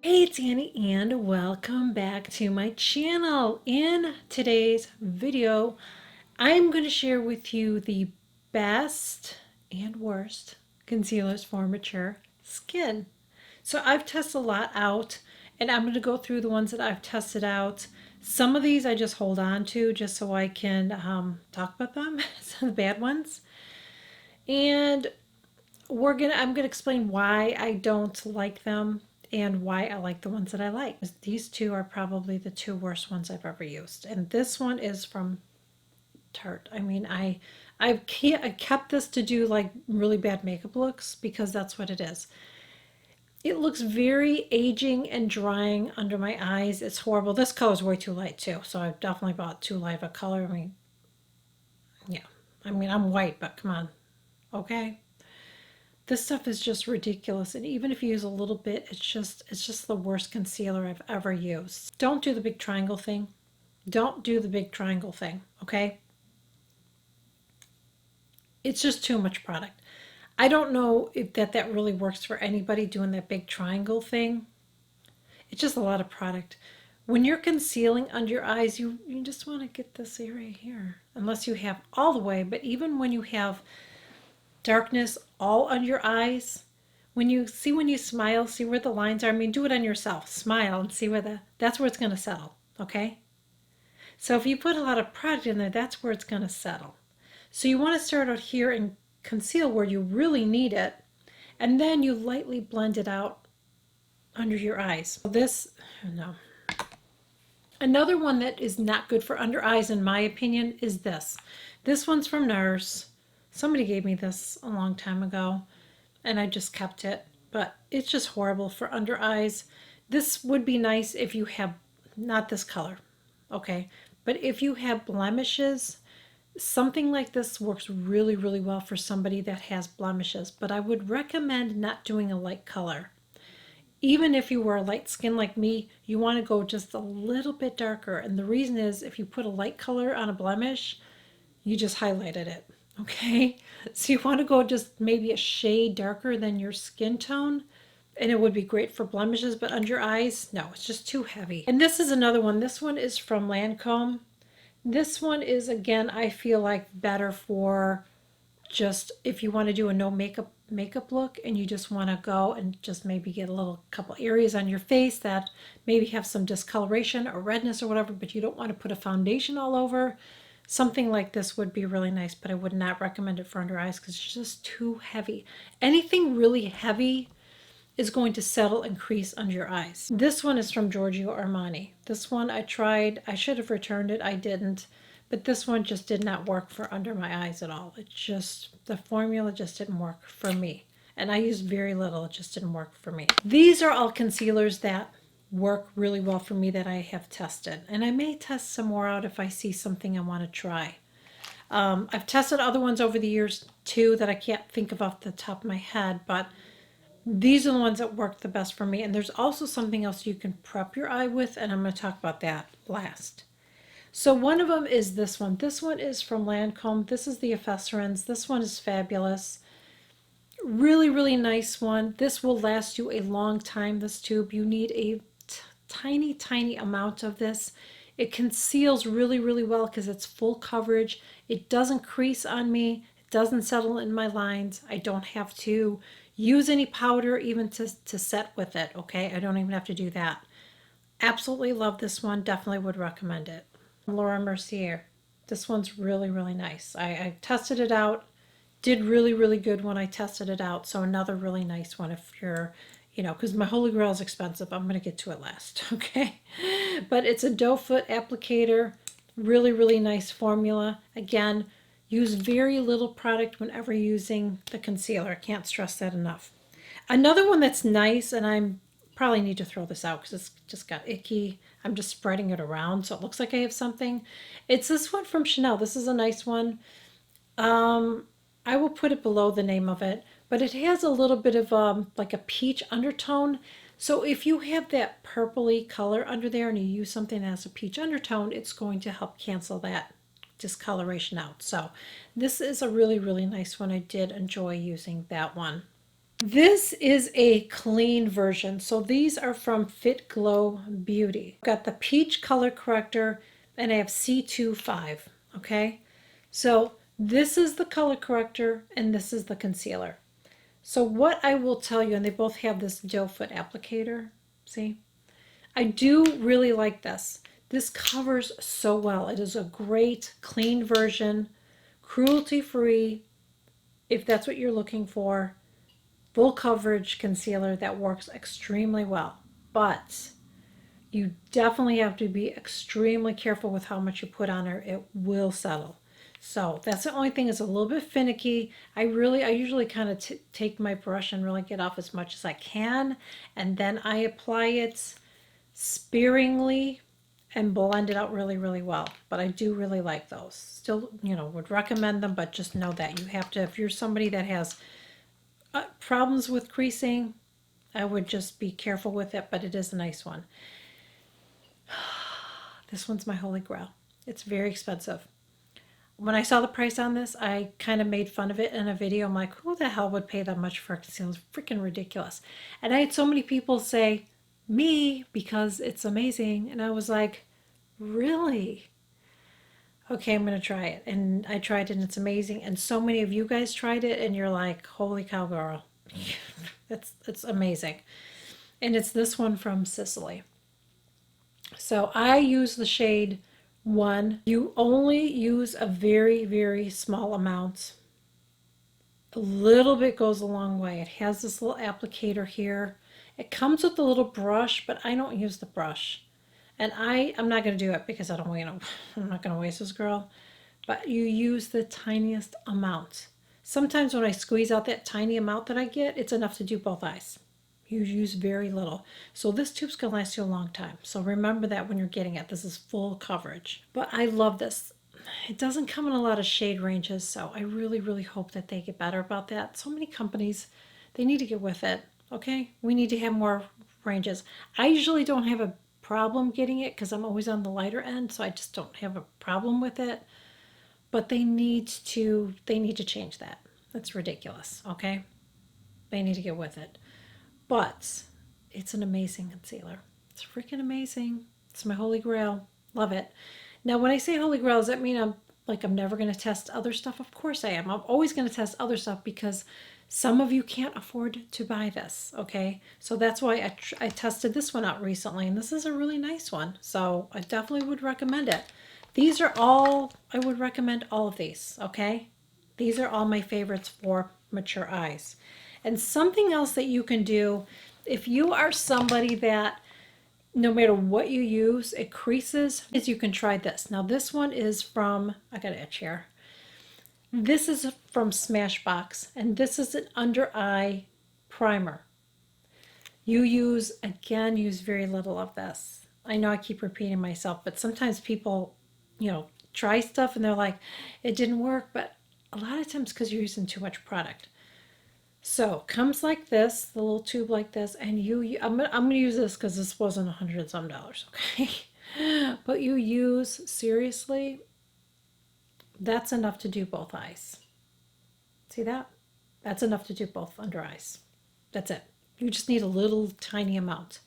Hey, it's Annie and welcome back to my channel. In today's video, I'm going to share with you the best and worst concealers for mature skin. So I've tested a lot out and I'm going to go through the ones that I've tested out. Some of these I just hold on to just so I can talk about them, some of the bad ones. And I'm gonna explain why I don't like them and why I like the ones that I like. These two are probably the two worst ones I've ever used, and this one is from Tarte. I mean, I kept this to do like really bad makeup looks because that's what it is. It looks very aging and drying under my eyes. It's horrible. This color is way too light too, so I've definitely bought too light of a color. Yeah. I mean, I'm white, but come on, okay. This stuff is just ridiculous, and even if you use a little bit, it's just the worst concealer I've ever used. Don't do the big triangle thing. Don't do the big triangle thing, okay? It's just too much product. I don't know if that really works for anybody doing that big triangle thing. It's just a lot of product. When you're concealing under your eyes, you just want to get this area here. Unless you have all the way, but even when you have darkness all under your eyes, when you smile, see where the lines are. I mean, do it on yourself. Smile and see that's where it's going to settle, okay? So if you put a lot of product in there, that's where it's going to settle. So you want to start out here and conceal where you really need it, and then you lightly blend it out under your eyes. No. Another one that is not good for under eyes, in my opinion, is this. This one's from NARS. Somebody gave me this a long time ago, and I just kept it. But it's just horrible for under eyes. This would be nice if you have, not this color, okay? But if you have blemishes, something like this works really, really well for somebody that has blemishes. But I would recommend not doing a light color. Even if you were a light skin like me, you want to go just a little bit darker. And the reason is if you put a light color on a blemish, you just highlighted it. Okay, so you want to go just maybe a shade darker than your skin tone, and it would be great for blemishes, but under your eyes, no, it's just too heavy. And this is another one. This one is from Lancome. This one is, again, I feel like better for just if you want to do a no makeup look and you just want to go and just maybe get a little couple areas on your face that maybe have some discoloration or redness or whatever, but you don't want to put a foundation all over. Something like this would be really nice, but I would not recommend it for under eyes because it's just too heavy. Anything really heavy is going to settle and crease under your eyes. This one is from Giorgio Armani. This one I tried. I should have returned it. I didn't. But this one just did not work for under my eyes at all. The formula just didn't work for me. And I used very little. It just didn't work for me. These are all concealers that work really well for me that I have tested. And I may test some more out if I see something I want to try. I've tested other ones over the years too that I can't think of off the top of my head, but these are the ones that work the best for me. And there's also something else you can prep your eye with, and I'm going to talk about that last. So one of them is this one. This one is from Lancome. This is the Ephescerins. This one is fabulous. Really, really nice one. This will last you a long time, this tube. You need a tiny, tiny amount of this. It conceals really, really well because it's full coverage. It doesn't crease on me. It doesn't settle in my lines. I don't have to use any powder even to set with it, okay? I don't even have to do that. Absolutely love this one. Definitely would recommend it. Laura Mercier. This one's really, really nice. I tested it out. Did really, really good when I tested it out. So another really nice one if you're, because my Holy Grail is expensive. I'm going to get to it last, okay? But it's a doe foot applicator. Really, really nice formula. Again, use very little product whenever using the concealer. I can't stress that enough. Another one that's nice, and I'm probably need to throw this out because it's just got icky. I'm just spreading it around so it looks like I have something. It's this one from Chanel. This is a nice one. I will put it below the name of it, but it has a little bit of like a peach undertone. So if you have that purpley color under there and you use something that has a peach undertone, it's going to help cancel that discoloration out. So this is a really, really nice one. I did enjoy using that one. This is a clean version. So these are from Fit Glow Beauty. I've got the peach color corrector and I have C25, okay? So this is the color corrector and this is the concealer. So what I will tell you, and they both have this doe foot applicator, see? I do really like this. This covers so well. It is a great clean version, cruelty-free, if that's what you're looking for. Full coverage concealer that works extremely well. But you definitely have to be extremely careful with how much you put on her. It will settle. So that's the only thing is a little bit finicky. I usually kind of take my brush and really get off as much as I can. And then I apply it sparingly and blend it out really, really well. But I do really like those. Still, would recommend them, but just know that you have to, if you're somebody that has problems with creasing, I would just be careful with it, but it is a nice one. This one's my holy grail. It's very expensive. When I saw the price on this, I kind of made fun of it in a video. I'm like, who the hell would pay that much for a concealer? It's freaking ridiculous. And I had so many people say, me, because it's amazing. And I was like, really? Okay, I'm going to try it. And I tried it and it's amazing. And so many of you guys tried it and you're like, holy cow, girl. It's amazing. And it's this one from Sicily. So I use the shade 1. You only use a very, very small amount. A little bit goes a long way. It has this little applicator here. It comes with a little brush, but I don't use the brush. And I'm not going to do it because I don't want to, I'm not going to waste this, girl. But you use the tiniest amount. Sometimes when I squeeze out that tiny amount that I get, it's enough to do both eyes. You use very little. So this tube's going to last you a long time. So remember that when you're getting it. This is full coverage. But I love this. It doesn't come in a lot of shade ranges, so I really, really hope that they get better about that. So many companies, they need to get with it, okay? We need to have more ranges. I usually don't have a problem getting it because I'm always on the lighter end, so I just don't have a problem with it. But they need to change that. That's ridiculous, okay? They need to get with it. But it's an amazing concealer. It's freaking amazing. It's my holy grail. Love it. Now, when I say holy grail, does that mean I'm never going to test other stuff? Of course I am. I'm always going to test other stuff because some of you can't afford to buy this, okay? So that's why I tested this one out recently, and this is a really nice one. So I definitely would recommend it. These are all, I would recommend all of these, okay? These are all my favorites for mature eyes. And something else that you can do, if you are somebody that no matter what you use, it creases, is you can try this. Now this one is from, I got an itch here. This is from Smashbox, and this is an under eye primer. You use very little of this. I know I keep repeating myself, but sometimes people, try stuff and they're like, it didn't work, but a lot of times because you're using too much product. So comes like this, the little tube like this, and I'm gonna use this because this wasn't $100 and some, okay? But you use, seriously, that's enough to do both eyes. See that? That's enough to do both under eyes. That's it. You just need a little tiny amount.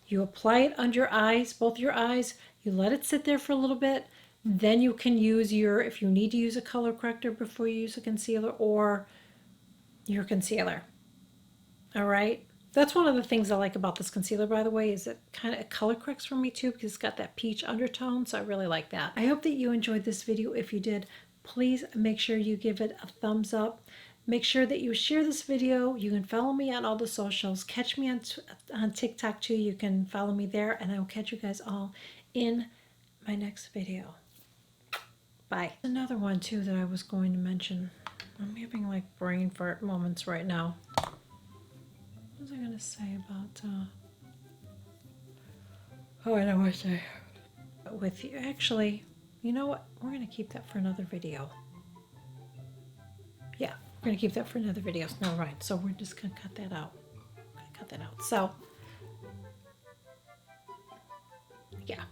You apply it under your eyes, both your eyes, you let it sit there for a little bit, then you can use if you need to use a color corrector before you use a concealer, or your concealer. All right. That's one of the things I like about this concealer, by the way, is it kind of color corrects for me too because it's got that peach undertone. So I really like that. I hope that you enjoyed this video. If you did, please make sure you give it a thumbs up. Make sure that you share this video. You can follow me on all the socials. Catch me on TikTok too. You can follow me there, and I will catch you guys all in my next video. Bye. Another one too that I was going to mention. I'm having like brain fart moments right now. What was I gonna say about oh, I know what I say. With you, actually, you know what? We're gonna keep that for another video. Yeah, we're gonna keep that for another video. No, right. So we're just gonna cut that out. So yeah,